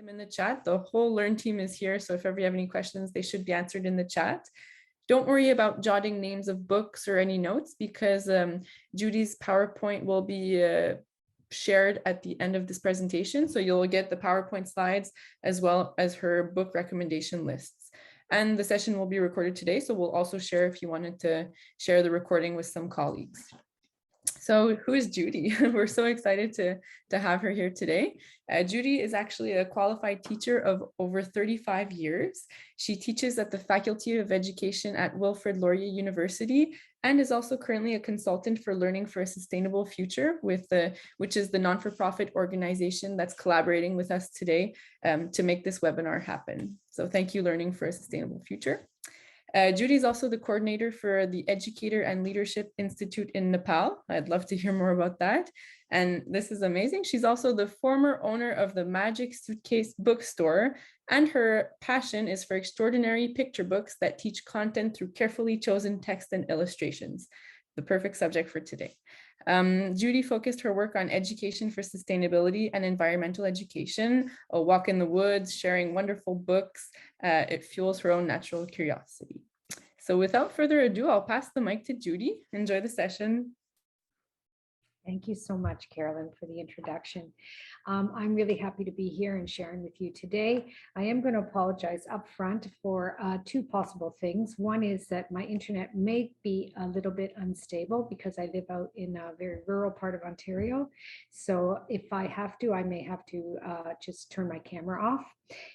them in the chat. The whole Learn team is here, so if ever you have any questions, they should be answered in the chat. Don't worry about jotting names of books or any notes, because Judy's PowerPoint will be shared at the end of this presentation. So you'll get the PowerPoint slides as well as her book recommendation lists. And the session will be recorded today, so we'll also share if you wanted to share the recording with some colleagues. So who is Judy? We're so excited to have her here today. Judy is actually a qualified teacher of over 35 years. She teaches at the Faculty of Education at Wilfrid Laurier University and is also currently a consultant for Learning for a Sustainable Future, which is the non-for-profit organization that's collaborating with us today to make this webinar happen. So thank you, Learning for a Sustainable Future. Judy is also the coordinator for the Educator and Leadership Institute in Nepal. I'd love to hear more about that. And this is amazing. She's also the former owner of the Magic Suitcase bookstore, and her passion is for extraordinary picture books that teach content through carefully chosen text and illustrations. The perfect subject for today. Judy focused her work on education for sustainability and environmental education, a walk in the woods, sharing wonderful books. It fuels her own natural curiosity. So without further ado, I'll pass the mic to Judy. Enjoy the session. Thank you so much, Carolyn, for the introduction. I'm really happy to be here and sharing with you today. I am going to apologize up front for two possible things. One is that my internet may be a little bit unstable because I live out in a very rural part of Ontario. So if I have to, I may have to just turn my camera off.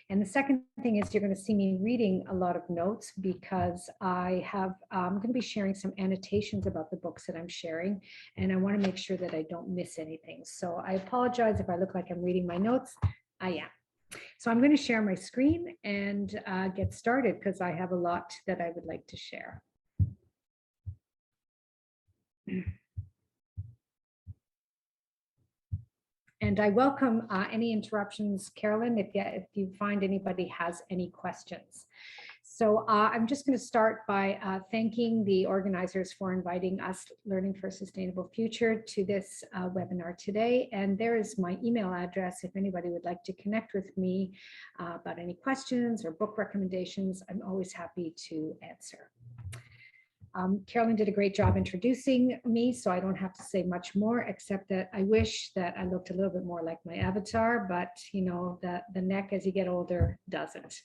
And the second thing is you're going to see me reading a lot of notes because I'm going to be sharing some annotations about the books that I'm sharing, and I want to make sure that I don't miss anything. So I apologize if I look like I'm reading my notes. I am. So I'm going to share my screen and get started because I have a lot that I would like to share. And I welcome any interruptions, Carolyn, if you find anybody has any questions. So I'm just going to start by thanking the organizers for inviting us, Learning for a Sustainable Future, to this webinar today. And there is my email address if anybody would like to connect with me about any questions or book recommendations. I'm always happy to answer. Carolyn did a great job introducing me, so I don't have to say much more, except that I wish that I looked a little bit more like my avatar, but you know, the neck as you get older doesn't.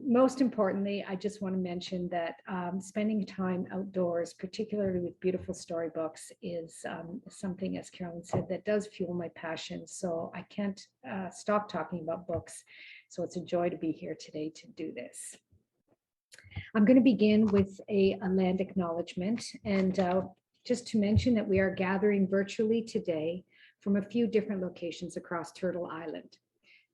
Most importantly, I just want to mention that spending time outdoors, particularly with beautiful storybooks, is something, as Carolyn said, that does fuel my passion. So I can't stop talking about books. So it's a joy to be here today to do this. I'm going to begin with a land acknowledgement, and just to mention that we are gathering virtually today from a few different locations across Turtle Island.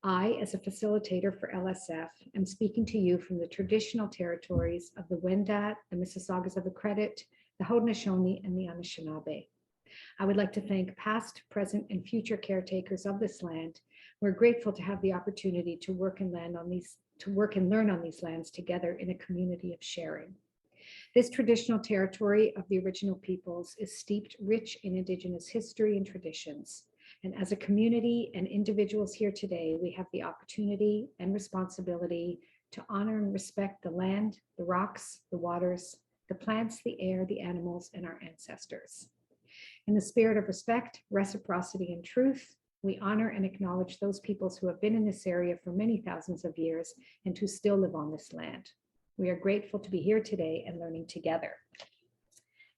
I, as a facilitator for LSF, am speaking to you from the traditional territories of the Wendat, the Mississaugas of the Credit, the Haudenosaunee, and the Anishinaabe. I would like to thank past, present, and future caretakers of this land. We're grateful to have the opportunity to work and learn on these lands together in a community of sharing. This traditional territory of the original peoples is steeped rich in Indigenous history and traditions. And as a community and individuals here today, we have the opportunity and responsibility to honor and respect the land, the rocks, the waters, the plants, the air, the animals, and our ancestors. In the spirit of respect, reciprocity, and truth, we honor and acknowledge those peoples who have been in this area for many thousands of years and who still live on this land. We are grateful to be here today and learning together.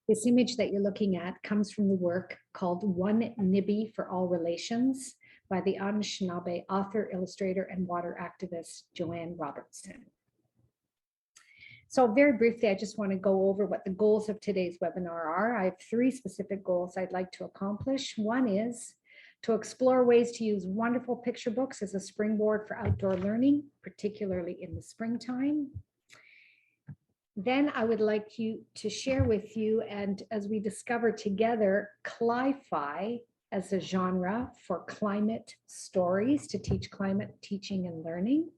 This image that you're looking at comes from the work called One Nibby for All Relations by the Anishinaabe author, illustrator, and water activist, Joanne Robertson. So very briefly, I just want to go over what the goals of today's webinar are. I have three specific goals I'd like to accomplish. One is to explore ways to use wonderful picture books as a springboard for outdoor learning, particularly in the springtime. Then I would like to share with you, and as we discover together, Cli-fi as a genre for climate stories to teach climate teaching and learning,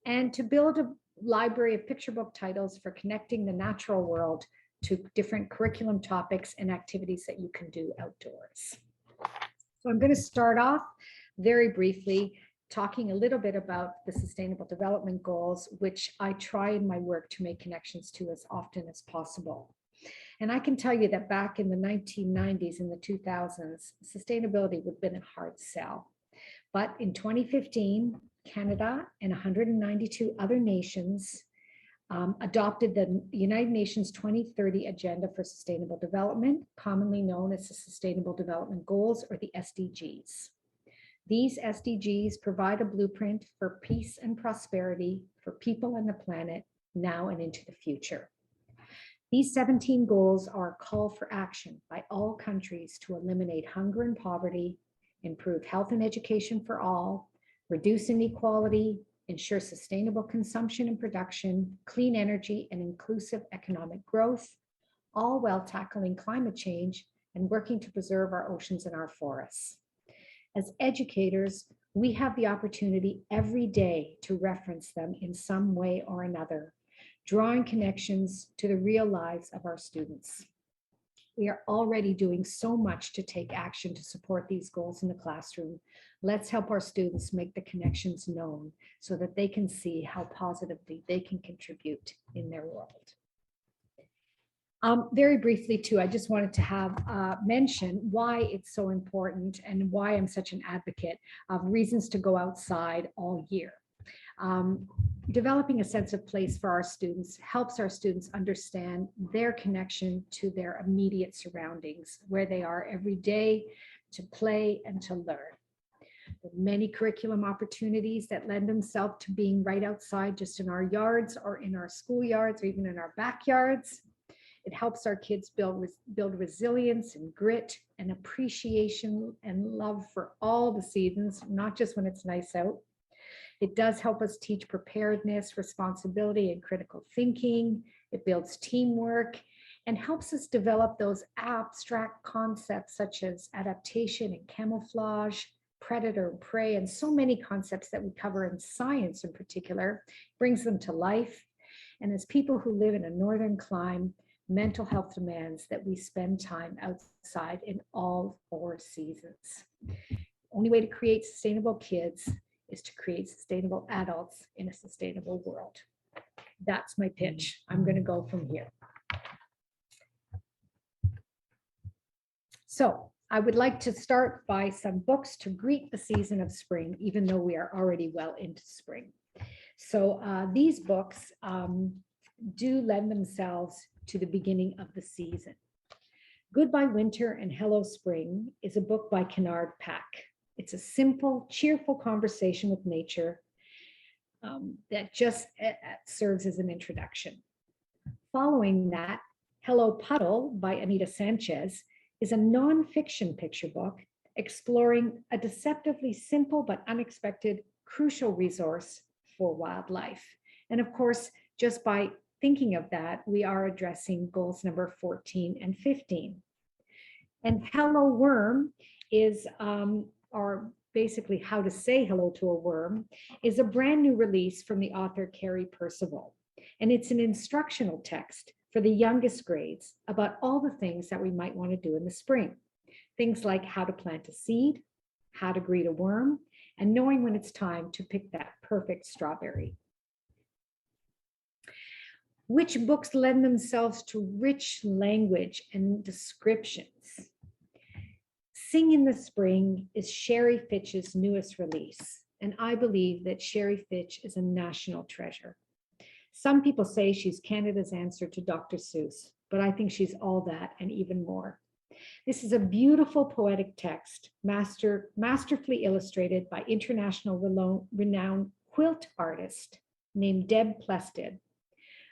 and to build a library of picture book titles for connecting the natural world to different curriculum topics and activities that you can do outdoors. So I'm going to start off very briefly talking a little bit about the Sustainable Development Goals, which I try in my work to make connections to as often as possible. And I can tell you that back in the 1990s and the 2000s, sustainability would have been a hard sell. But in 2015, Canada and 192 other nations adopted the United Nations 2030 Agenda for Sustainable Development, commonly known as the Sustainable Development Goals, or the SDGs. These SDGs provide a blueprint for peace and prosperity for people and the planet now and into the future. These 17 goals are a call for action by all countries to eliminate hunger and poverty, improve health and education for all, reduce inequality, ensure sustainable consumption and production, clean energy, and inclusive economic growth, all while tackling climate change and working to preserve our oceans and our forests. As educators, we have the opportunity every day to reference them in some way or another, drawing connections to the real lives of our students. We are already doing so much to take action to support these goals in the classroom. Let's help our students make the connections known so that they can see how positively they can contribute in their world. Very briefly too, I just wanted to mention why it's so important and why I'm such an advocate of reasons to go outside all year. Developing a sense of place for our students helps our students understand their connection to their immediate surroundings, where they are every day, to play and to learn. There are many curriculum opportunities that lend themselves to being right outside, just in our yards or in our schoolyards or even in our backyards. It helps our kids build resilience and grit and appreciation and love for all the seasons, not just when it's nice out. It does help us teach preparedness, responsibility, and critical thinking. It builds teamwork and helps us develop those abstract concepts such as adaptation and camouflage, predator and prey, and so many concepts that we cover in science in particular, brings them to life. And as people who live in a northern clime, mental health demands that we spend time outside in all 4 seasons. The only way to create sustainable kids is to create sustainable adults in a sustainable world. That's my pitch. I'm going to go from here. So I would like to start by some books to greet the season of spring, even though we are already well into spring. So these books do lend themselves to the beginning of the season. Goodbye Winter and Hello Spring is a book by Kennard Pack. It's a simple, cheerful conversation with nature that just serves as an introduction. Following that, Hello Puddle by Anita Sanchez is a nonfiction picture book exploring a deceptively simple but unexpected crucial resource for wildlife. And of course, just by thinking of that, we are addressing goals number 14 and 15. And Hello Worm is, or basically how to say hello to a worm, is a brand new release from the author Carrie Percival. And it's an instructional text for the youngest grades about all the things that we might want to do in the spring. Things like how to plant a seed, how to greet a worm, and knowing when it's time to pick that perfect strawberry. Which books lend themselves to rich language and descriptions? Sing in the Spring is Sherry Fitch's newest release, and I believe that Sherry Fitch is a national treasure. Some people say she's Canada's answer to Dr. Seuss, but I think she's all that and even more. This is a beautiful poetic text, masterfully illustrated by international renowned quilt artist named Deb Plested.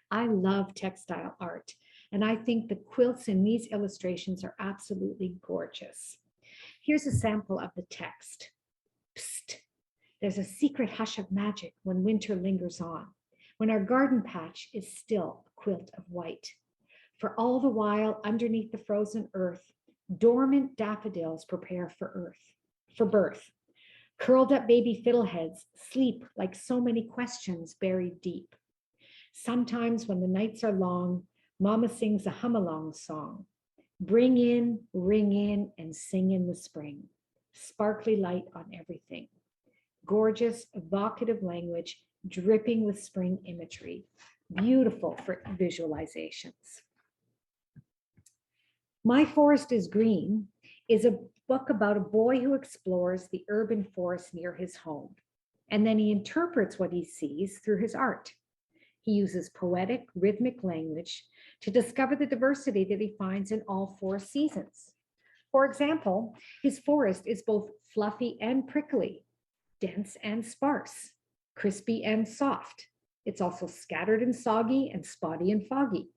I love textile art, and I think the quilts in these illustrations are absolutely gorgeous. Here's a sample of the text. Psst, there's a secret hush of magic when winter lingers on, when our garden patch is still a quilt of white. For all the while, underneath the frozen earth, dormant daffodils prepare for birth. Curled up baby fiddleheads sleep like so many questions buried deep. Sometimes when the nights are long, Mama sings a hum-along song. Bring in, ring in, and sing in the spring. Sparkly light on everything. Gorgeous, evocative language, dripping with spring imagery. Beautiful for visualizations. My Forest is Green is a book about a boy who explores the urban forest near his home, and then he interprets what he sees through his art. He uses poetic, rhythmic language to discover the diversity that he finds in all four seasons. For example, his forest is both fluffy and prickly, dense and sparse, crispy and soft. It's also scattered and soggy and spotty and foggy.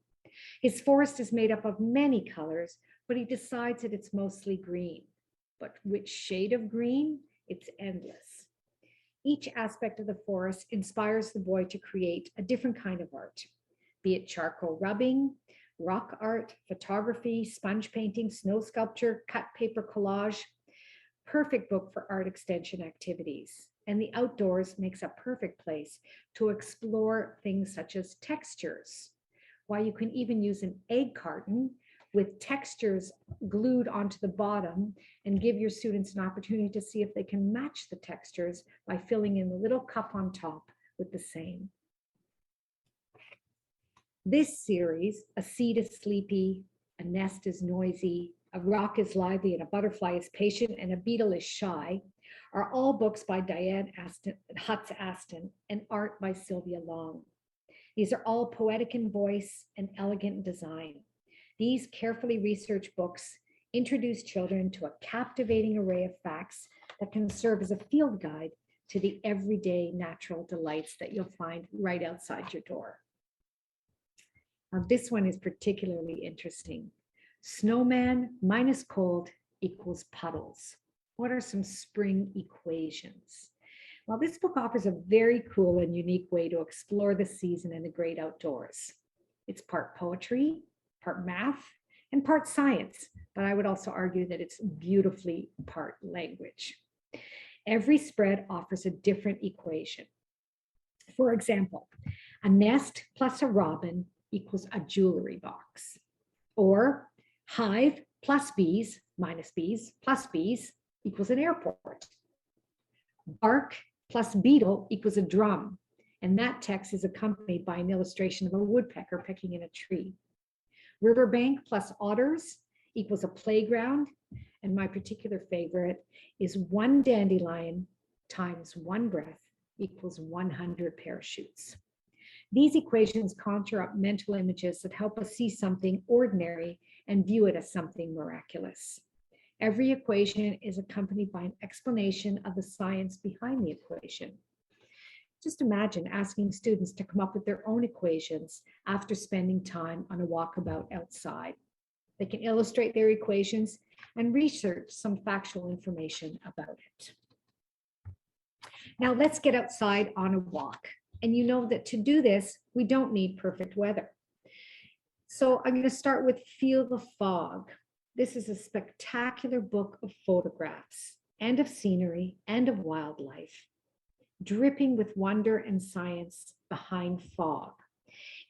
His forest is made up of many colors, but he decides that it's mostly green. But which shade of green? It's endless. Each aspect of the forest inspires the boy to create a different kind of art, be it charcoal rubbing, rock art, photography, sponge painting, snow sculpture, cut paper collage. Perfect book for art extension activities. And the outdoors makes a perfect place to explore things such as textures. Why you can even use an egg carton with textures glued onto the bottom and give your students an opportunity to see if they can match the textures by filling in the little cup on top with the same. This series, a seed is sleepy, a nest is noisy, a rock is lively, and a butterfly is patient, and a beetle is shy, are all books by Diane Hutz Aston and art by Sylvia Long. These are all poetic in voice and elegant in design. These carefully researched books introduce children to a captivating array of facts that can serve as a field guide to the everyday natural delights that you'll find right outside your door. Now, this one is particularly interesting. Snowman minus cold equals puddles. What are some spring equations? Well, this book offers a very cool and unique way to explore the season and the great outdoors. It's part poetry, part math, and part science, but I would also argue that it's beautifully part language. Every spread offers a different equation. For example, a nest plus a robin equals a jewelry box, or hive plus bees minus bees plus bees equals an airport. Bark plus beetle equals a drum, and that text is accompanied by an illustration of a woodpecker pecking in a tree. Riverbank plus otters equals a playground, and my particular favorite is one dandelion times one breath equals 100 parachutes. These equations conjure up mental images that help us see something ordinary and view it as something miraculous. Every equation is accompanied by an explanation of the science behind the equation. Just imagine asking students to come up with their own equations after spending time on a walkabout outside. They can illustrate their equations and research some factual information about it. Now let's get outside on a walk. And you know that to do this, we don't need perfect weather. So I'm going to start with Feel the Fog. This is a spectacular book of photographs and of scenery and of wildlife, dripping with wonder and science behind fog.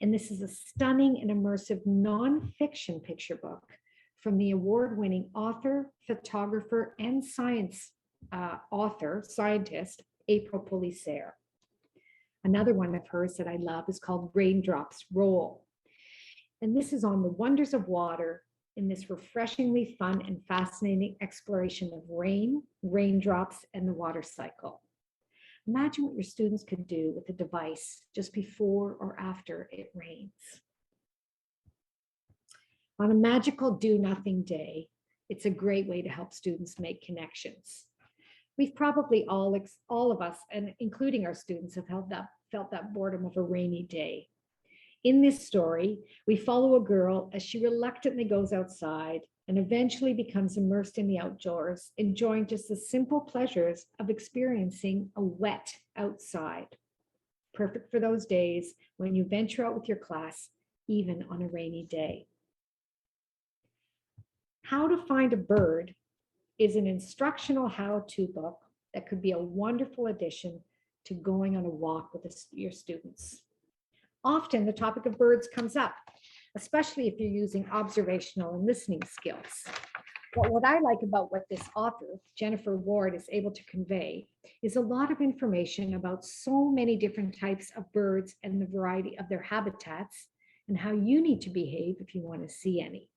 And this is a stunning and immersive nonfiction picture book from the award-winning author, photographer, and scientist, April Polisser. Another one of hers that I love is called Raindrops Roll. And this is on the wonders of water in this refreshingly fun and fascinating exploration of rain, raindrops, and the water cycle. Imagine what your students could do with the device just before or after it rains. On a magical do-nothing day, it's a great way to help students make connections. We've probably all of us, and including our students, have felt that boredom of a rainy day. In this story, we follow a girl as she reluctantly goes outside and eventually becomes immersed in the outdoors, enjoying just the simple pleasures of experiencing a wet outside. Perfect for those days when you venture out with your class, even on a rainy day. How to Find a Bird is an instructional how-to book that could be a wonderful addition to going on a walk with your students. Often the topic of birds comes up, especially if you're using observational and listening skills. But what I like about what this author, Jennifer Ward, is able to convey is a lot of information about so many different types of birds and the variety of their habitats and how you need to behave if you want to see any.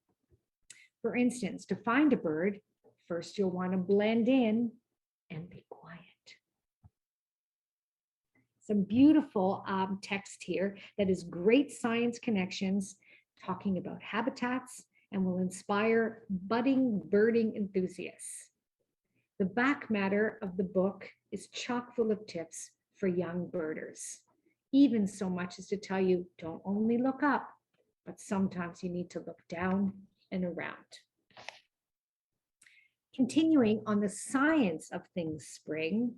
For instance, to find a bird, first you'll want to blend in and be quiet. Some beautiful text here that is great science connections, talking about habitats, and will inspire budding birding enthusiasts. The back matter of the book is chock full of tips for young birders, even so much as to tell you, don't only look up, but sometimes you need to look down and around. Continuing on the science of things spring,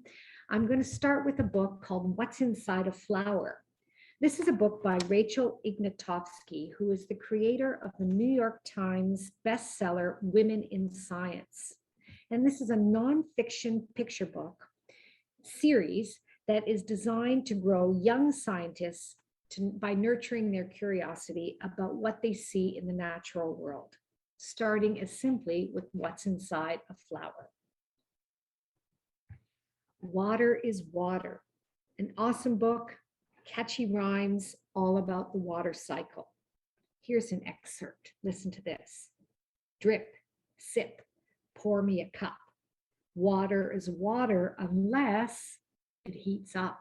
I'm going to start with a book called What's Inside a Flower. This is a book by Rachel Ignatowski, who is the creator of the New York Times bestseller, Women in Science. And this is a nonfiction picture book series that is designed to grow young scientists by nurturing their curiosity about what they see in the natural world, starting as simply with what's inside a flower. Water is Water, an awesome book, catchy rhymes, all about the water cycle. Here's an excerpt. Listen to this. Drip, sip, pour me a cup. Water is water unless it heats up.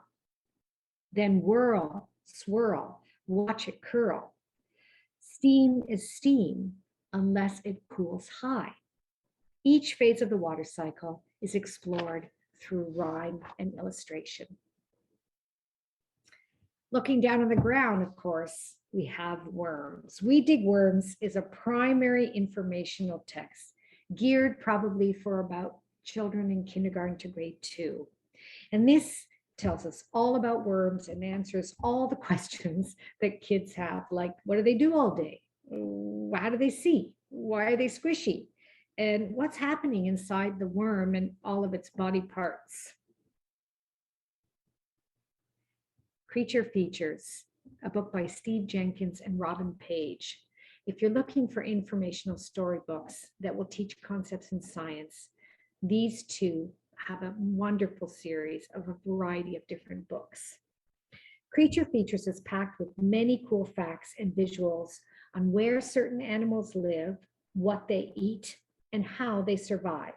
Then whirl, swirl, watch it curl. Steam is steam unless it cools high. Each phase of the water cycle is explored through rhyme and illustration. Looking down on the ground, of course, we have Worms. We Dig Worms is a primary informational text geared probably for about children in kindergarten to grade 2. And this tells us all about worms and answers all the questions that kids have, like what do they do all day? How do they see? Why are they squishy? And what's happening inside the worm and all of its body parts? Creature Features, a book by Steve Jenkins and Robin Page. If you're looking for informational storybooks that will teach concepts in science, these two have a wonderful series of a variety of different books. Creature Features is packed with many cool facts and visuals on where certain animals live, what they eat, and how they survive.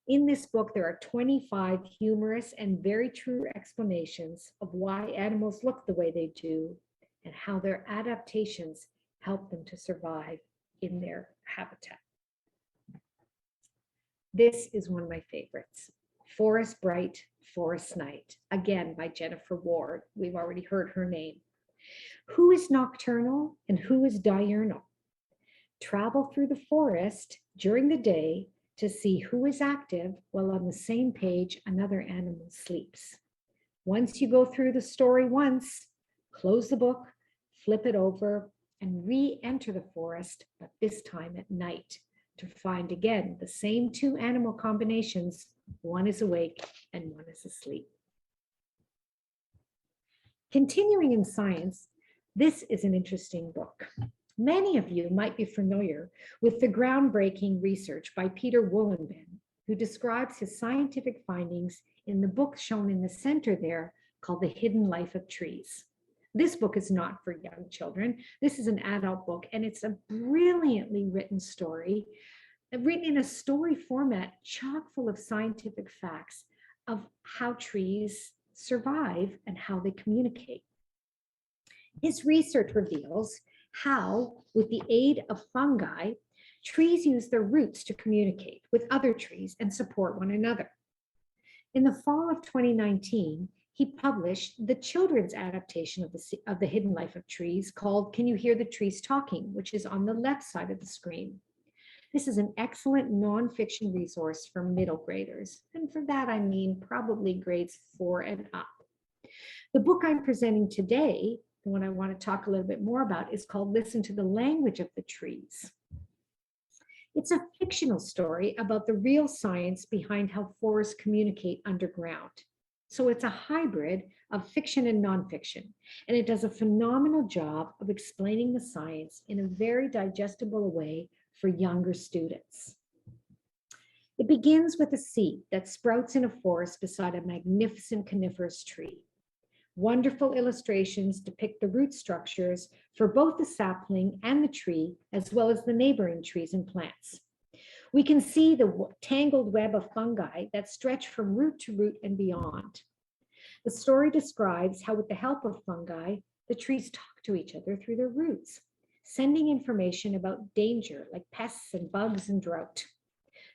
In this book, there are 25 humorous and very true explanations of why animals look the way they do and how their adaptations help them to survive in their habitat. This is one of my favorites, Forest Bright, Forest Night, again by Jennifer Ward. We've already heard her name. Who is nocturnal and who is diurnal? Travel through the forest during the day to see who is active while on the same page another animal sleeps. Once you go through the story once, close the book, flip it over, and re-enter the forest, but this time at night, to find again the same two animal combinations. One is awake and one is asleep. Continuing in science, this is an interesting book. Many of you might be familiar with the groundbreaking research by Peter Wohlenben, who describes his scientific findings in the book shown in the center there called The Hidden Life of Trees. This book is not for young children. This is an adult book, and it's a brilliantly written story, written in a story format, chock full of scientific facts of how trees survive and how they communicate. His research reveals how, with the aid of fungi, trees use their roots to communicate with other trees and support one another. In the fall of 2019, he published the children's adaptation of the Hidden Life of Trees called Can You Hear the Trees Talking?, which is on the left side of the screen. This is an excellent nonfiction resource for middle graders. And for that, I mean probably grades 4 and up. The book I'm presenting today, the one I want to talk a little bit more about, is called Listen to the Language of the Trees. It's a fictional story about the real science behind how forests communicate underground. So it's a hybrid of fiction and nonfiction, and it does a phenomenal job of explaining the science in a very digestible way for younger students. It begins with a seed that sprouts in a forest beside a magnificent coniferous tree. Wonderful illustrations depict the root structures for both the sapling and the tree, as well as the neighboring trees and plants. We can see the tangled web of fungi that stretch from root to root and beyond. The story describes how, with the help of fungi, the trees talk to each other through their roots, sending information about danger like pests and bugs and drought.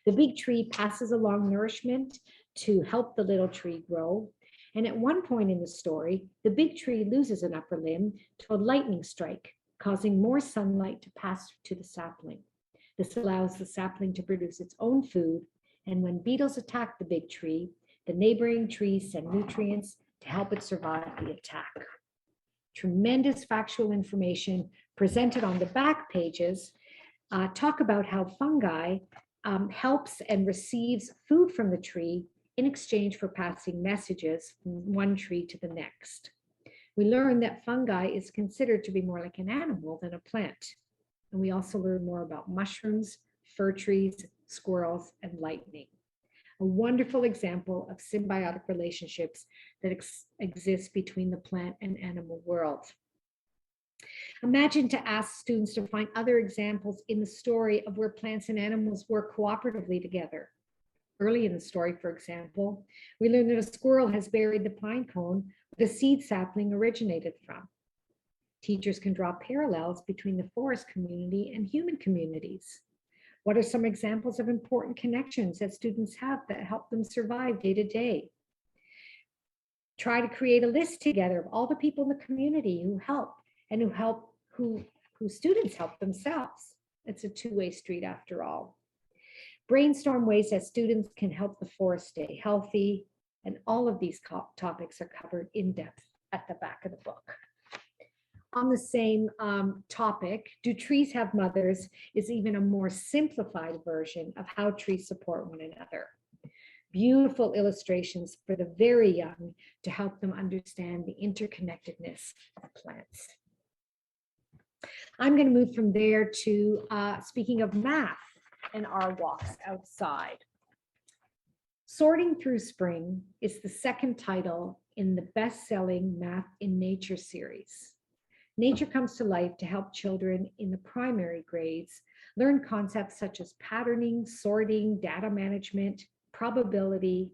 The big tree passes along nourishment to help the little tree grow. And at one point in the story, the big tree loses an upper limb to a lightning strike, causing more sunlight to pass to the sapling. This allows the sapling to produce its own food. And when beetles attack the big tree, the neighboring trees send nutrients to help it survive the attack. Tremendous factual information presented on the back pages talk about how fungi helps and receives food from the tree in exchange for passing messages from one tree to the next. We learn that fungi is considered to be more like an animal than a plant. And we also learn more about mushrooms, fir trees, squirrels, and lightning. A wonderful example of symbiotic relationships that exist between the plant and animal world. Imagine to ask students to find other examples in the story of where plants and animals work cooperatively together. Early in the story, for example, we learn that a squirrel has buried the pine cone where the seed sapling originated from. Teachers can draw parallels between the forest community and human communities. What are some examples of important connections that students have that help them survive day to day? Try to create a list together of all the people in the community who help and who students help themselves. It's a two-way street after all. Brainstorm ways that students can help the forest stay healthy, and all of these topics are covered in depth at the back of the book. On the same topic, Do Trees Have Mothers is even a more simplified version of how trees support one another. Beautiful illustrations for the very young to help them understand the interconnectedness of plants. I'm going to move from there to speaking of math and our walks outside. Sorting Through Spring is the second title in the best-selling Math in Nature series. Nature comes to life to help children in the primary grades learn concepts such as patterning, sorting, data management, probability,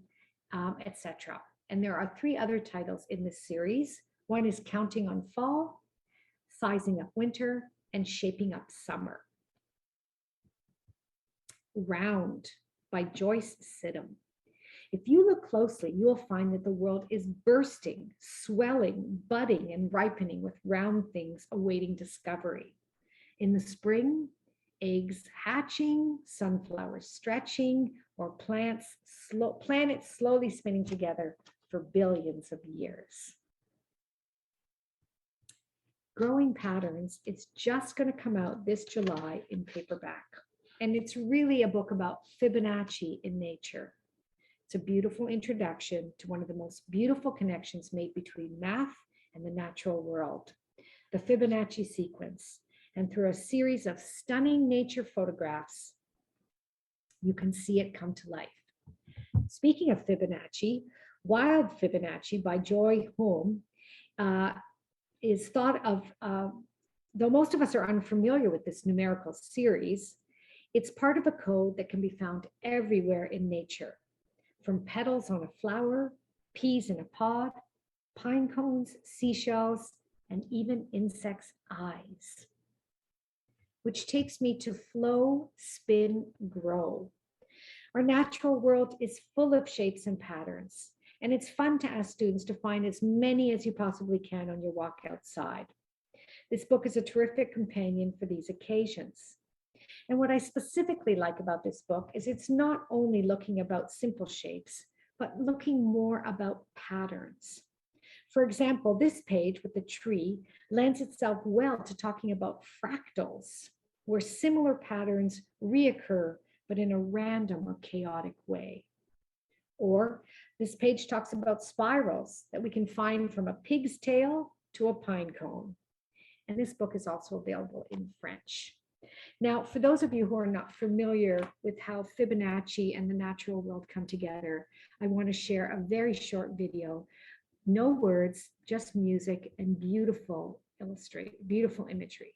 etc. And there are 3 other titles in this series. One is Counting on Fall, Sizing Up Winter, and Shaping Up Summer. Round by Joyce Sidham. If you look closely, you will find that the world is bursting, swelling, budding, and ripening with round things awaiting discovery. In the spring, eggs hatching, sunflowers stretching, or planets slowly spinning together for billions of years. Growing Patterns, it's just going to come out this July in paperback. And it's really a book about Fibonacci in nature. It's a beautiful introduction to one of the most beautiful connections made between math and the natural world, the Fibonacci sequence. And through a series of stunning nature photographs, you can see it come to life. Speaking of Fibonacci, Wild Fibonacci by Joy Home is thought of, though most of us are unfamiliar with this numerical series, it's part of a code that can be found everywhere in nature. From petals on a flower, peas in a pod, pine cones, seashells, and even insects' eyes. Which takes me to flow, spin, grow. Our natural world is full of shapes and patterns, and it's fun to ask students to find as many as you possibly can on your walk outside. This book is a terrific companion for these occasions. And what I specifically like about this book is it's not only looking about simple shapes, but looking more about patterns. For example, this page with the tree lends itself well to talking about fractals, where similar patterns reoccur, but in a random or chaotic way. Or this page talks about spirals that we can find from a pig's tail to a pine cone. And this book is also available in French. Now, for those of you who are not familiar with how Fibonacci and the natural world come together, I want to share a very short video. No words, just music and beautiful imagery.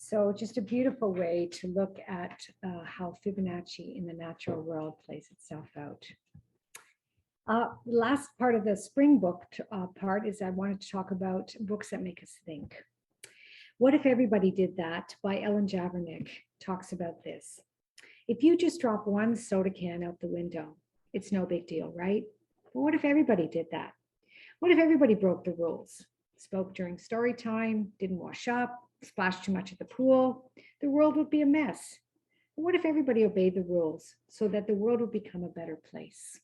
So just a beautiful way to look at how Fibonacci in the natural world plays itself out. The last part of the spring book part is I wanted to talk about books that make us think. What If Everybody Did That by Ellen Javernick talks about this. If you just drop one soda can out the window, it's no big deal, right? But what if everybody did that? What if everybody broke the rules? Spoke during story time, didn't wash up, splashed too much at the pool? The world would be a mess. But what if everybody obeyed the rules so that the world would become a better place?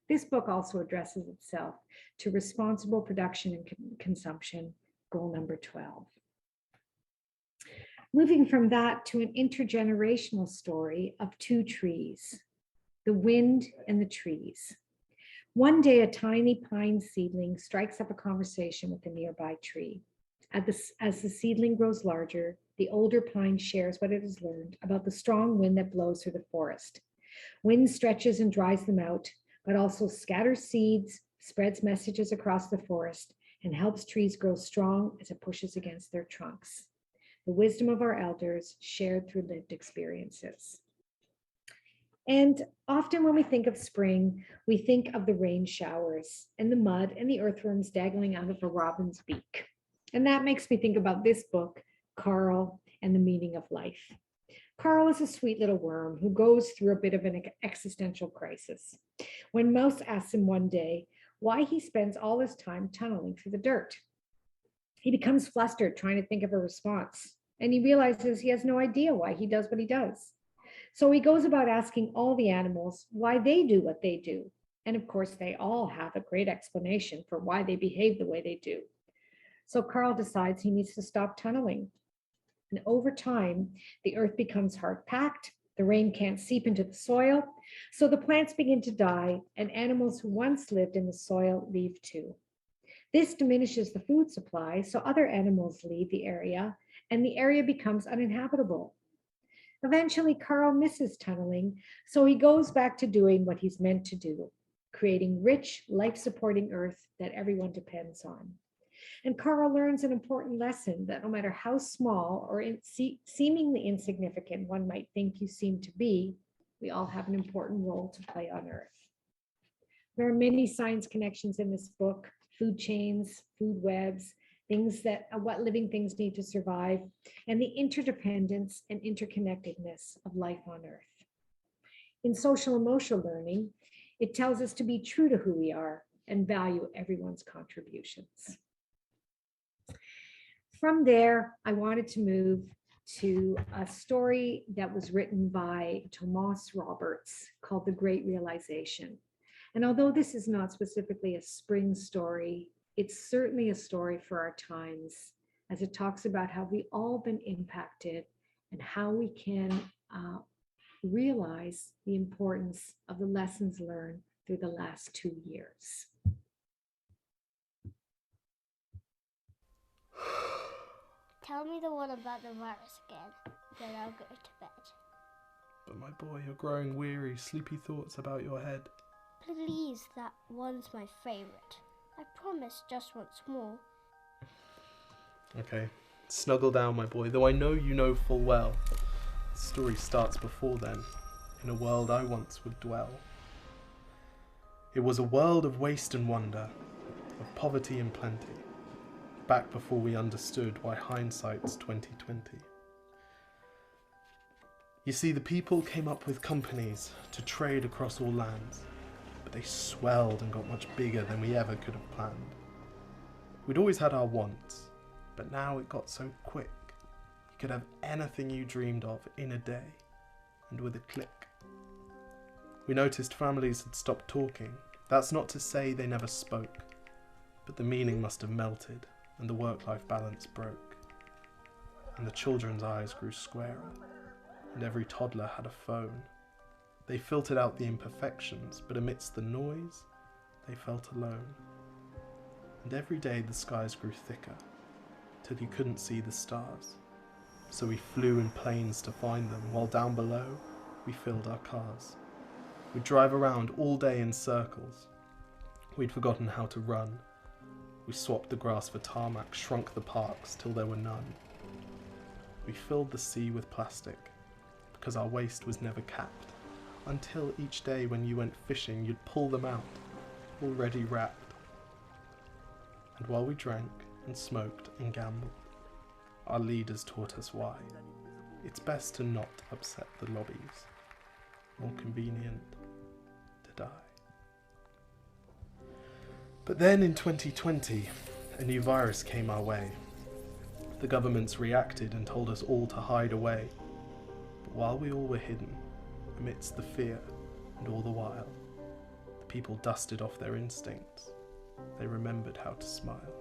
This book also addresses itself to responsible production and consumption, goal number 12. Moving from that to an intergenerational story of two trees, the wind and the trees. One day, a tiny pine seedling strikes up a conversation with a nearby tree. As the seedling grows larger, the older pine shares what it has learned about the strong wind that blows through the forest. Wind stretches and dries them out, but also scatters seeds, spreads messages across the forest, and helps trees grow strong as it pushes against their trunks. The wisdom of our elders shared through lived experiences. And often when we think of spring, we think of the rain showers and the mud and the earthworms dangling out of a robin's beak. And that makes me think about this book, Carl and the Meaning of Life. Carl is a sweet little worm who goes through a bit of an existential crisis. When Mouse asks him one day why he spends all his time tunneling through the dirt, he becomes flustered trying to think of a response, and he realizes he has no idea why he does what he does. So he goes about asking all the animals why they do what they do. And of course, they all have a great explanation for why they behave the way they do. So Carl decides he needs to stop tunneling. And over time, the earth becomes hard-packed, the rain can't seep into the soil, so the plants begin to die, and animals who once lived in the soil leave too. This diminishes the food supply, so other animals leave the area, and the area becomes uninhabitable. Eventually, Carl misses tunneling, so he goes back to doing what he's meant to do, creating rich, life-supporting earth that everyone depends on. And Carl learns an important lesson that no matter how small or seemingly insignificant one might think you seem to be, we all have an important role to play on Earth. There are many science connections in this book: food chains, food webs, things that what living things need to survive, and the interdependence and interconnectedness of life on Earth. In social emotional learning, it tells us to be true to who we are and value everyone's contributions. From there, I wanted to move to a story that was written by Thomas Roberts called The Great Realization. And although this is not specifically a spring story, it's certainly a story for our times, as it talks about how we've all been impacted and how we can realize the importance of the lessons learned through the last 2 years. Tell me the one about the virus again, then I'll go to bed. But my boy, you're growing weary, sleepy thoughts about your head. Please, that one's my favourite. I promise just once more. Okay, snuggle down, my boy, though I know you know full well. The story starts before then, in a world I once would dwell. It was a world of waste and wonder, of poverty and plenty, back before we understood why hindsight's 20/20. You see, the people came up with companies to trade across all lands, but they swelled and got much bigger than we ever could have planned. We'd always had our wants, but now it got so quick. You could have anything you dreamed of in a day, and with a click. We noticed families had stopped talking. That's not to say they never spoke, but the meaning must have melted, and the work-life balance broke. And the children's eyes grew squarer, and every toddler had a phone. They filtered out the imperfections, but amidst the noise, they felt alone. And every day the skies grew thicker, till you couldn't see the stars. So we flew in planes to find them, while down below, we filled our cars. We'd drive around all day in circles. We'd forgotten how to run. We swapped the grass for tarmac, shrunk the parks till there were none. We filled the sea with plastic, because our waste was never capped, until each day when you went fishing, you'd pull them out, already wrapped. And while we drank and smoked and gambled, our leaders taught us why. It's best to not upset the lobbies. More convenient to die. But then in 2020, a new virus came our way. The governments reacted and told us all to hide away. But while we all were hidden, amidst the fear and all the while, the people dusted off their instincts. They remembered how to smile.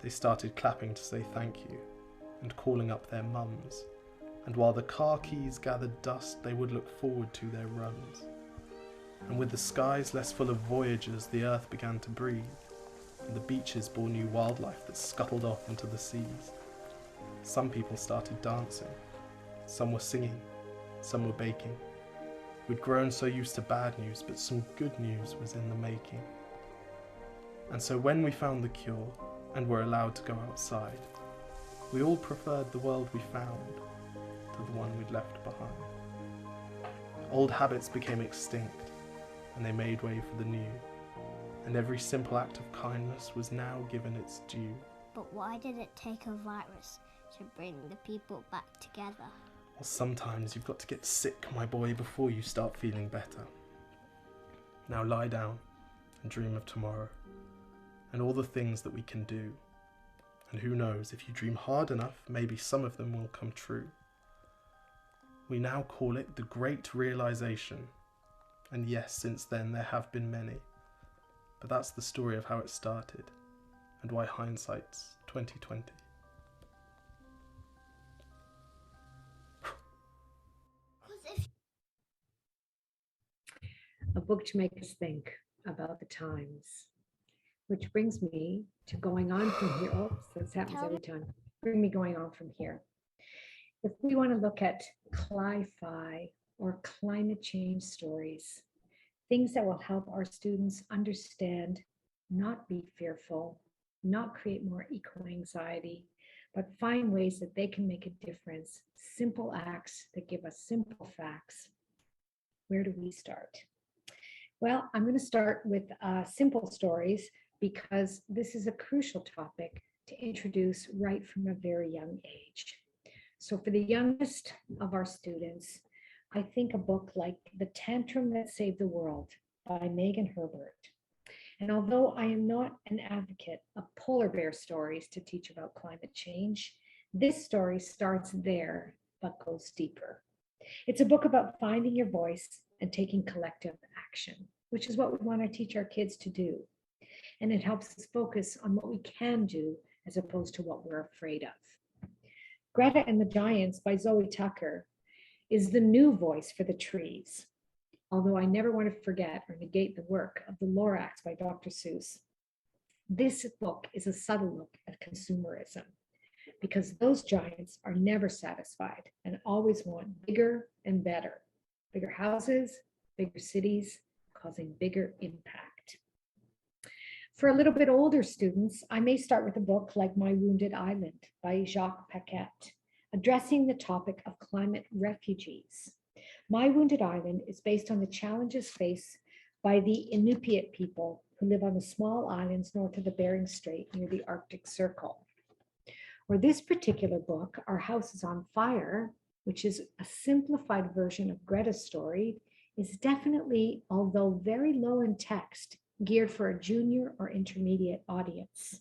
They started clapping to say thank you and calling up their mums. And while the car keys gathered dust, they would look forward to their runs. And with the skies less full of voyagers, the earth began to breathe, and the beaches bore new wildlife that scuttled off into the seas. Some people started dancing, some were singing, some were baking. We'd grown so used to bad news, but some good news was in the making. And so when we found the cure, and were allowed to go outside, we all preferred the world we found to the one we'd left behind. Old habits became extinct, and they made way for the new, and every simple act of kindness was now given its due. But why did it take a virus to bring the people back together? Well, sometimes you've got to get sick, my boy, before you start feeling better. Now lie down and dream of tomorrow, and all the things that we can do. And who knows, if you dream hard enough, maybe some of them will come true. We now call it the Great Realization. And yes, since then there have been many. But that's the story of how it started, and why hindsight's 2020. A book to make us think about the times. Which brings me to going on from here. Oh, this happens every time. Bring me going on from here. If we want to look at Cli-fi or climate change stories, things that will help our students understand, not be fearful, not create more eco-anxiety, but find ways that they can make a difference, simple acts that give us simple facts. Where do we start? Well, I'm going to start with simple stories, because this is a crucial topic to introduce right from a very young age. So for the youngest of our students, I think a book like The Tantrum That Saved the World by Megan Herbert. And although I am not an advocate of polar bear stories to teach about climate change, this story starts there, but goes deeper. It's a book about finding your voice and taking collective action, which is what we want to teach our kids to do. And it helps us focus on what we can do as opposed to what we're afraid of. Greta and the Giants by Zoe Tucker is the new voice for the trees. Although I never want to forget or negate the work of the Lorax by Dr. Seuss. This book is a subtle look at consumerism, because those giants are never satisfied and always want bigger and better. Bigger houses, bigger cities, causing bigger impact. For a little bit older students, I may start with a book like My Wounded Island by Jacques Paquette, addressing the topic of climate refugees. My Wounded Island is based on the challenges faced by the Inupiat people who live on the small islands north of the Bering Strait near the Arctic Circle. Or this particular book, Our House is on Fire, which is a simplified version of Greta's story, is definitely, although very low in text, geared for a junior or intermediate audience.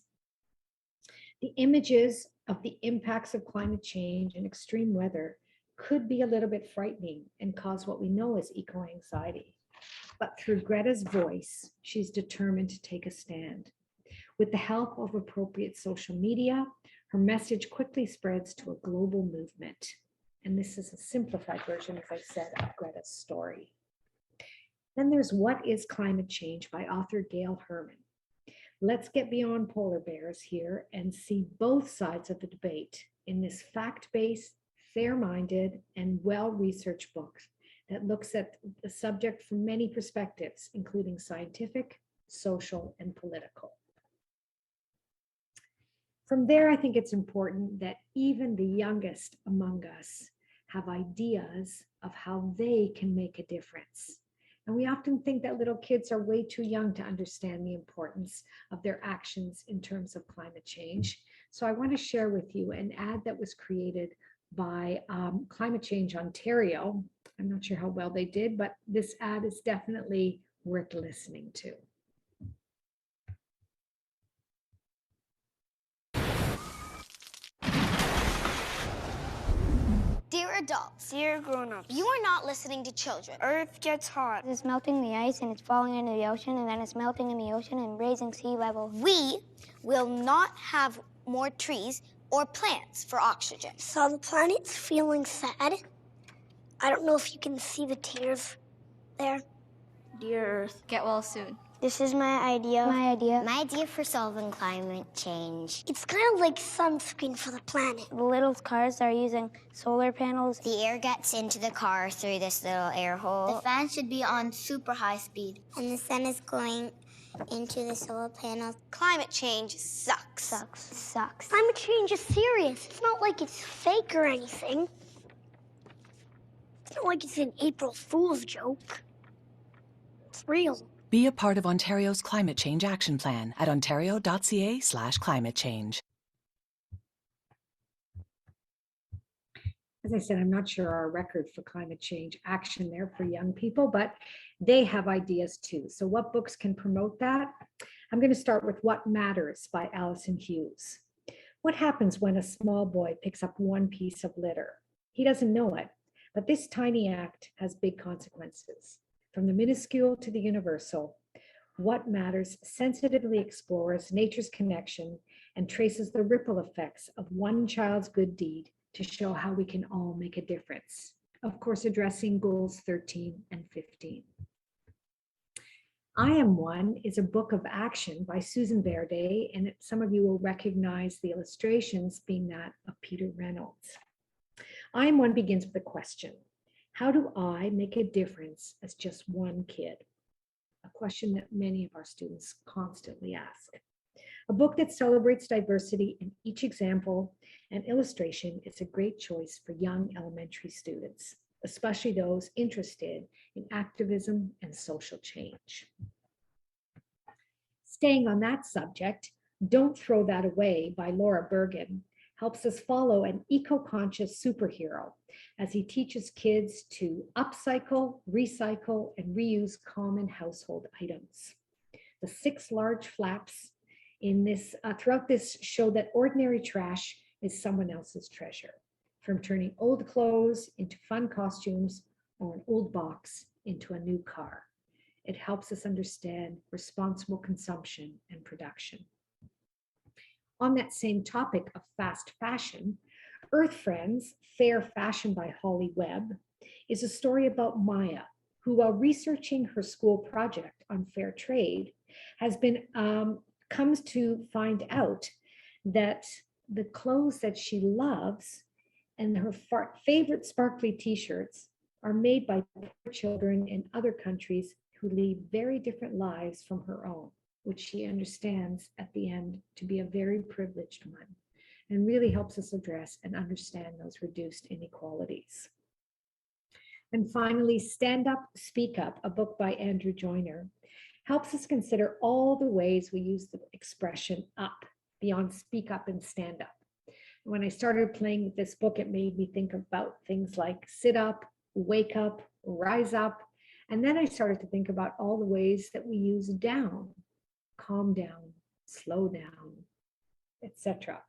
The images of the impacts of climate change and extreme weather could be a little bit frightening and cause what we know as eco-anxiety. But through Greta's voice, she's determined to take a stand. With the help of appropriate social media, her message quickly spreads to a global movement. And this is a simplified version, as I said, of Greta's story. Then there's What is Climate Change by author Gail Herman. Let's get beyond polar bears here and see both sides of the debate in this fact-based, fair-minded, and well-researched book that looks at the subject from many perspectives, including scientific, social, and political. From there, I think it's important that even the youngest among us have ideas of how they can make a difference. And we often think that little kids are way too young to understand the importance of their actions in terms of climate change. So I want to share with you an ad that was created by Climate Change Ontario. I'm not sure how well they did, but this ad is definitely worth listening to. Dear adults, dear grown-ups, you are not listening to children. Earth gets hot. It's melting the ice and it's falling into the ocean and then it's melting in the ocean and raising sea level. We will not have more trees or plants for oxygen. So the planet's feeling sad. I don't know if you can see the tears there. Dear Earth, get well soon. This is my idea. My idea for solving climate change. It's kind of like sunscreen for the planet. The little cars are using solar panels. The air gets into the car through this little air hole. The fan should be on super high speed. And the sun is going into the solar panels. Climate change sucks. Sucks. Climate change is serious. It's not like it's fake or anything. It's not like it's an April Fool's joke. It's real. Be a part of Ontario's Climate Change Action Plan at ontario.ca/climate change. As I said, I'm not sure our record for climate change action there for young people, but they have ideas too. So what books can promote that? I'm going to start with What Matters by Alison Hughes. What happens when a small boy picks up one piece of litter? He doesn't know it, but this tiny act has big consequences. From the minuscule to the universal, What Matters sensitively explores nature's connection and traces the ripple effects of one child's good deed to show how we can all make a difference. Of course, addressing goals 13 and 15. I Am One is a book of action by Susan Verde, and some of you will recognize the illustrations being that of Peter Reynolds. I Am One begins with a question. How do I make a difference as just one kid? A question that many of our students constantly ask. A book that celebrates diversity in each example and illustration is a great choice for young elementary students, especially those interested in activism and social change. Staying on that subject, Don't Throw That Away by Laura Bergen helps us follow an eco-conscious superhero as he teaches kids to upcycle, recycle, and reuse common household items. The 6 large flaps in this throughout this show that ordinary trash is someone else's treasure, from turning old clothes into fun costumes or an old box into a new car. It helps us understand responsible consumption and production. On that same topic of fast fashion, Earth Friends, Fair Fashion by Holly Webb, is a story about Maya, who while researching her school project on fair trade, has been comes to find out that the clothes that she loves and her favorite sparkly t-shirts are made by poor children in other countries who lead very different lives from her own, which she understands at the end to be a very privileged one, and really helps us address and understand those reduced inequalities. And finally, Stand Up, Speak Up, a book by Andrew Joyner, helps us consider all the ways we use the expression up beyond speak up and stand up. When I started playing with this book, it made me think about things like sit up, wake up, rise up. And then I started to think about all the ways that we use down, calm down, slow down, etc.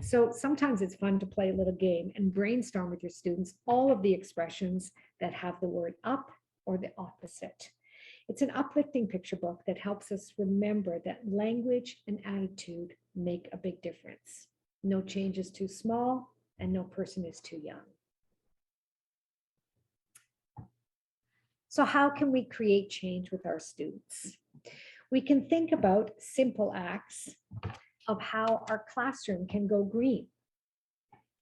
So sometimes it's fun to play a little game and brainstorm with your students all of the expressions that have the word up or the opposite. It's an uplifting picture book that helps us remember that language and attitude make a big difference. No change is too small and no person is too young. So how can we create change with our students? We can think about simple acts of how our classroom can go green.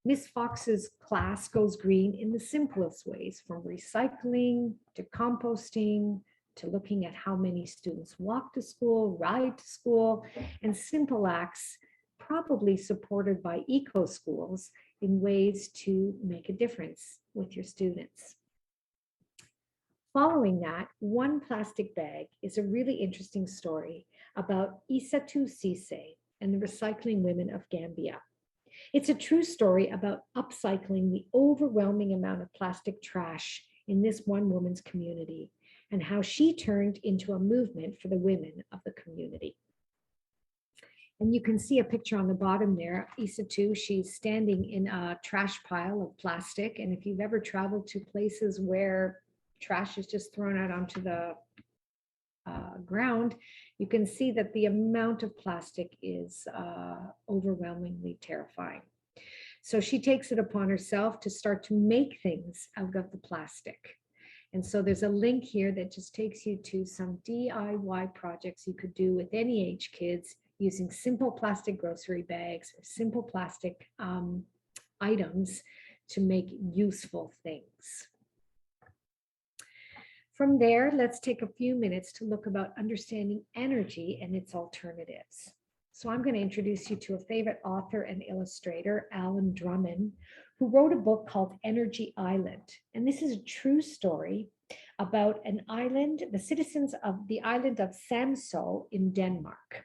Miss Fox's class goes green in the simplest ways, from recycling to composting, to looking at how many students walk to school, ride to school, and simple acts probably supported by eco schools in ways to make a difference with your students. Following that, One Plastic Bag is a really interesting story about Isatou Cisse and the recycling women of Gambia. It's a true story about upcycling the overwhelming amount of plastic trash in this one woman's community, and how she turned into a movement for the women of the community. And you can see a picture on the bottom there. Isatou, she's standing in a trash pile of plastic. And if you've ever traveled to places where trash is just thrown out onto the ground, you can see that the amount of plastic is overwhelmingly terrifying. So she takes it upon herself to start to make things out of the plastic. And so there's a link here that just takes you to some DIY projects you could do with any age kids using simple plastic grocery bags or simple plastic items to make useful things. From there, let's take a few minutes to look about understanding energy and its alternatives. So I'm going to introduce you to a favorite author and illustrator, Alan Drummond, who wrote a book called Energy Island. And this is a true story about an island, the citizens of the island of Samso in Denmark.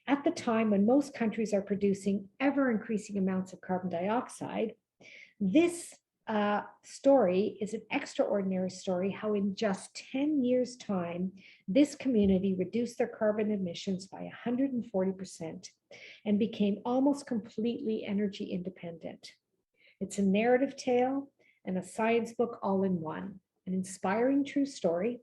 At the time when most countries are producing ever increasing amounts of carbon dioxide, this story is an extraordinary story how in just 10 years' time, this community reduced their carbon emissions by 140% and became almost completely energy independent. It's a narrative tale and a science book all in one, an inspiring true story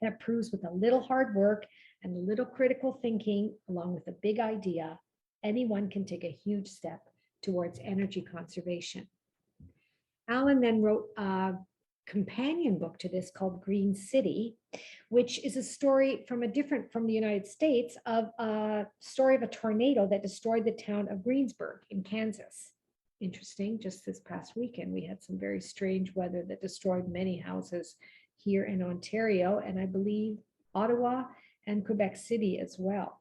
that proves with a little hard work and a little critical thinking, along with a big idea, anyone can take a huge step towards energy conservation. Alan then wrote a companion book to this called Green City, which is a story from the United States of a story of a tornado that destroyed the town of Greensburg in Kansas. Interesting, just this past weekend, we had some very strange weather that destroyed many houses here in Ontario, and I believe Ottawa and Quebec City as well.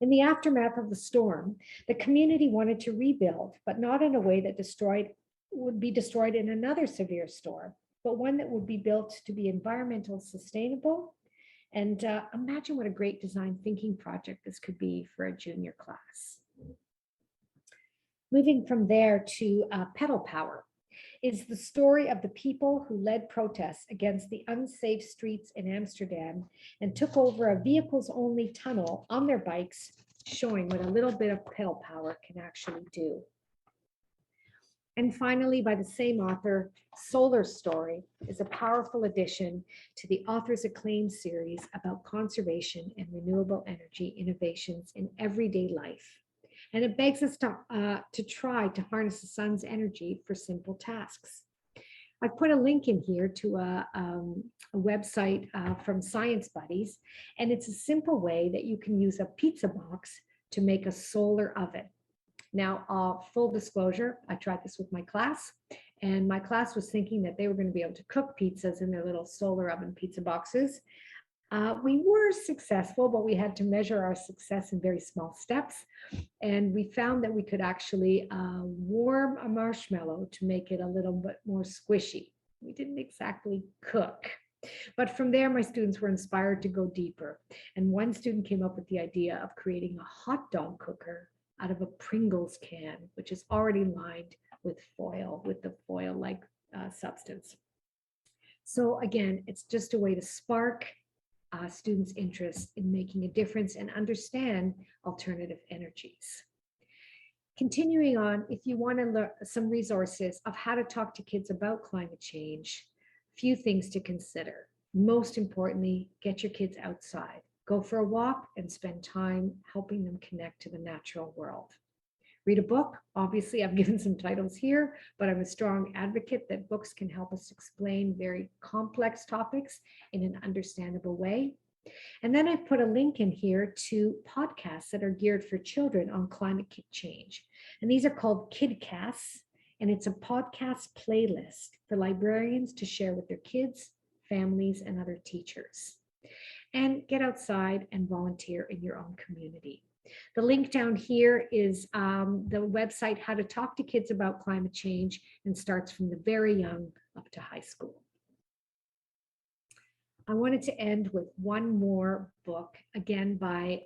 In the aftermath of the storm, the community wanted to rebuild, but not in a way that would be destroyed in another severe storm, but one that would be built to be environmental sustainable. And imagine what a great design thinking project this could be for a junior class. Moving from there to Pedal Power is the story of the people who led protests against the unsafe streets in Amsterdam and took over a vehicles-only tunnel on their bikes, showing what a little bit of pedal power can actually do. And finally, by the same author, Solar Story is a powerful addition to the author's acclaimed series about conservation and renewable energy innovations in everyday life. And it begs us to try to harness the sun's energy for simple tasks. I've put a link in here to a website from Science Buddies, and it's a simple way that you can use a pizza box to make a solar oven. Now, full disclosure, I tried this with my class, and my class was thinking that they were going to be able to cook pizzas in their little solar oven pizza boxes. We were successful, but we had to measure our success in very small steps. And we found that we could actually warm a marshmallow to make it a little bit more squishy. We didn't exactly cook. But from there, my students were inspired to go deeper. And one student came up with the idea of creating a hot dog cooker out of a Pringles can, which is already lined with foil, with the foil-like substance. So again, it's just a way to spark students' interest in making a difference and understand alternative energies. Continuing on, if you want to learn some resources of how to talk to kids about climate change, few things to consider. Most importantly, get your kids outside. Go for a walk and spend time helping them connect to the natural world. Read a book. Obviously, I've given some titles here, but I'm a strong advocate that books can help us explain very complex topics in an understandable way. And then I've put a link in here to podcasts that are geared for children on climate change. And these are called KidCasts, and it's a podcast playlist for librarians to share with their kids, families, and other teachers. And get outside and volunteer in your own community. The link down here is the website, How to Talk to Kids About Climate Change, and starts from the very young up to high school. I wanted to end with one more book, again by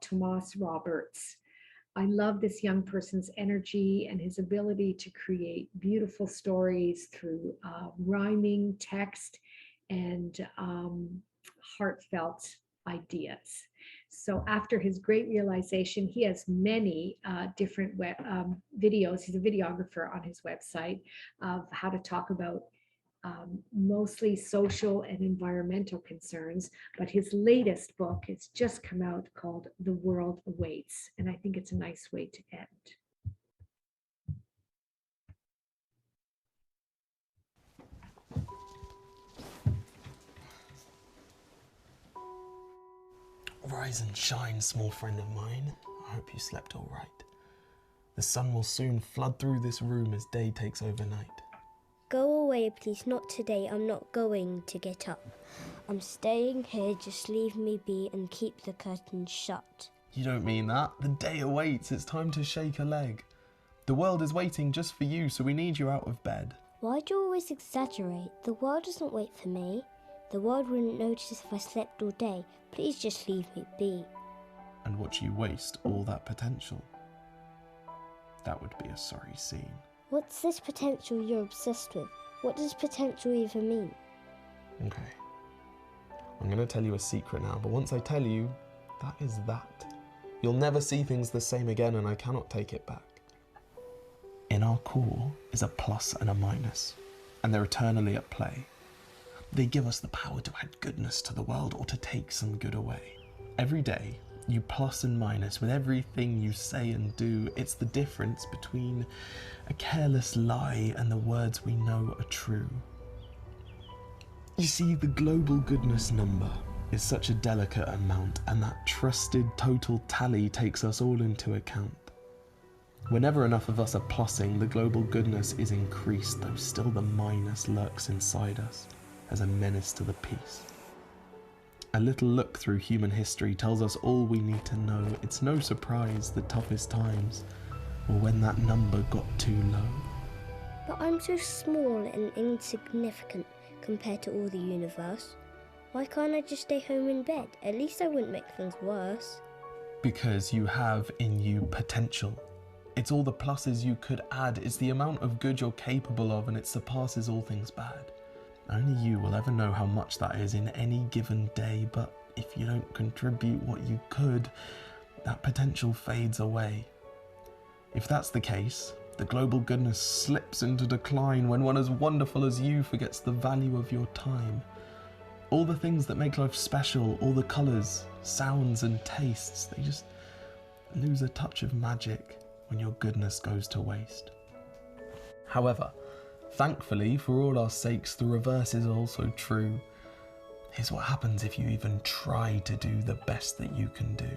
Thomas Roberts. I love this young person's energy and his ability to create beautiful stories through rhyming text and heartfelt ideas. So after his great realization, he has many different videos. He's a videographer on his website of how to talk about mostly social and environmental concerns. But his latest book has just come out called The World Awaits. And I think it's a nice way to end. Rise and shine, small friend of mine. I hope you slept all right. The sun will soon flood through this room as day takes over night. Go away, please. Not today. I'm not going to get up. I'm staying here. Just leave me be and keep the curtains shut. You don't mean that. The day awaits. It's time to shake a leg. The world is waiting just for you, so we need you out of bed. Why do you always exaggerate? The world doesn't wait for me. The world wouldn't notice if I slept all day. Please just leave me be. And watch you waste all that potential. That would be a sorry scene. What's this potential you're obsessed with? What does potential even mean? Okay. I'm going to tell you a secret now, but once I tell you, that is that. You'll never see things the same again, and I cannot take it back. In our core is a plus and a minus, and they're eternally at play. They give us the power to add goodness to the world or to take some good away. Every day, you plus and minus with everything you say and do. It's the difference between a careless lie and the words we know are true. You see, the global goodness number is such a delicate amount, and that trusted total tally takes us all into account. Whenever enough of us are plussing, the global goodness is increased, though still the minus lurks inside us as a menace to the peace. A little look through human history tells us all we need to know. It's no surprise the toughest times were when that number got too low. But I'm so small and insignificant compared to all the universe. Why can't I just stay home in bed? At least I wouldn't make things worse. Because you have in you potential. It's all the pluses you could add. It's the amount of good you're capable of, and it surpasses all things bad. Only you will ever know how much that is in any given day, but if you don't contribute what you could, that potential fades away. If that's the case, the global goodness slips into decline when one as wonderful as you forgets the value of your time. All the things that make life special, all the colours, sounds and tastes, they just lose a touch of magic when your goodness goes to waste. However, thankfully, for all our sakes, the reverse is also true. Here's what happens if you even try to do the best that you can do.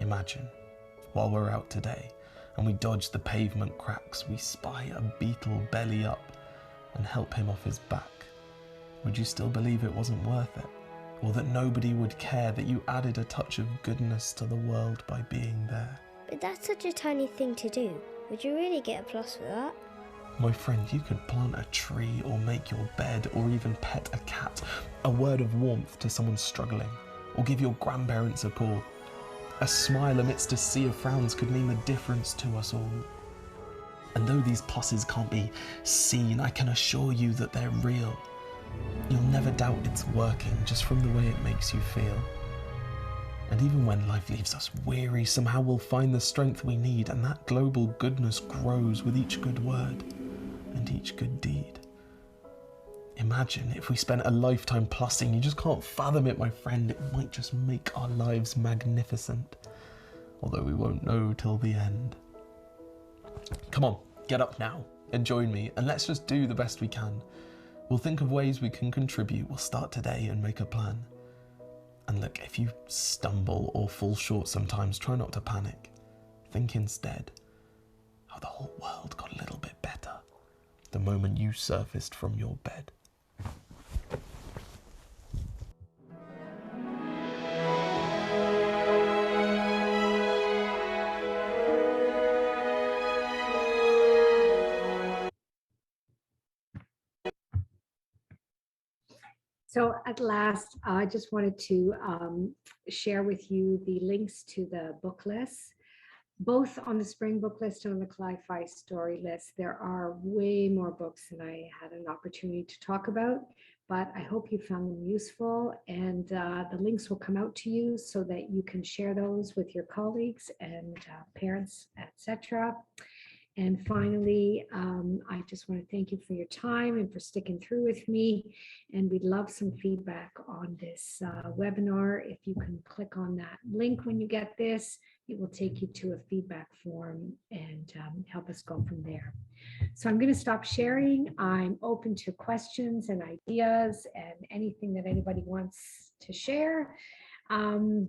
Imagine, while we're out today and we dodge the pavement cracks, we spy a beetle belly up and help him off his back. Would you still believe it wasn't worth it? Or that nobody would care that you added a touch of goodness to the world by being there? But that's such a tiny thing to do. Would you really get a plus for that? My friend, you could plant a tree or make your bed or even pet a cat, a word of warmth to someone struggling, or give your grandparents a paw. A smile amidst a sea of frowns could mean the difference to us all. And though these pluses can't be seen, I can assure you that they're real. You'll never doubt it's working just from the way it makes you feel. And even when life leaves us weary, somehow we'll find the strength we need, and that global goodness grows with each good word and each good deed. Imagine if we spent a lifetime plussing. You just can't fathom it, my friend. It might just make our lives magnificent, although we won't know till the end. Come on, get up now and join me, and let's just do the best we can. We'll think of ways we can contribute. We'll start today and make a plan. And look, if you stumble or fall short sometimes, try not to panic. Think instead how the whole world got a little bit better the moment you surfaced from your bed. So at last, I just wanted to share with you the links to the book lists, both on the spring book list and on the Cli-fi story list. There are way more books than I had an opportunity to talk about, but I hope you found them useful, and the links will come out to you so that you can share those with your colleagues and parents, etc. And finally, I just want to thank you for your time and for sticking through with me. And we'd love some feedback on this webinar. If you can click on that link when you get this, it will take you to a feedback form and help us go from there. So I'm going to stop sharing. I'm open to questions and ideas and anything that anybody wants to share. Um,